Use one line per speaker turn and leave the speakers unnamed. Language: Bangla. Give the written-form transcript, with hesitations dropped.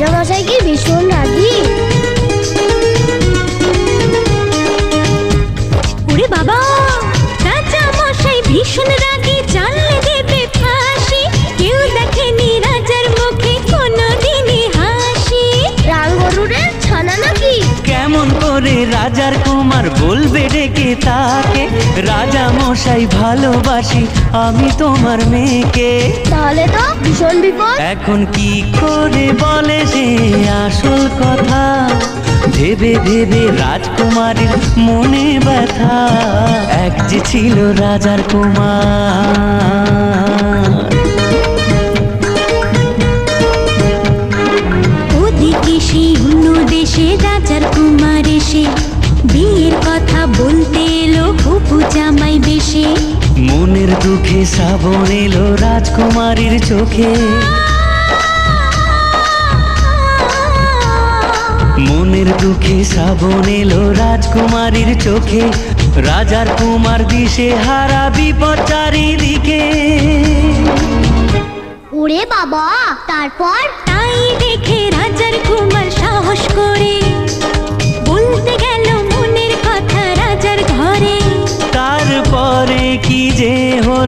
রাজামশাই কি ভীষণ রাগী?
ওরে বাবা, রাজামশাই ভীষণ রাগী, জানলে দেবে ফাঁসি। কেউ দেখেনি রাজার মুখে কোনোদিনই হাসি।
রাম গরুরের ছানা নাকি?
কেমন করে রাজার কুমার বলবে ডেকে তাকে, রাজা মশাই ভালোবাসি আমি তোমার মেয়েকে।
তাহলে তো ভীষণ বিপদ।
এখন কি করে বলে সে আসল কথা, ভেবে ভেবে রাজকুমারীর মনে ব্যথা। এক যে ছিল রাজার কুমার।
ওদিকে সেই অন্য দেশে রাজার কুমার এসে বিয়ের কথা বলতে এলো হবু জামাই বেশে।
মনের দুঃখে শ্রাবণ এলো রাজকুমারীর চোখে, মনের দুঃখে শ্রাবণ এলো রাজকুমারীর চোখে। রাজার কুমার দিশে হারা, বিপদ চারিদিকে।
ওরে বাবা, তারপর?
তাই দেখে রাজার কুমার সাহস করে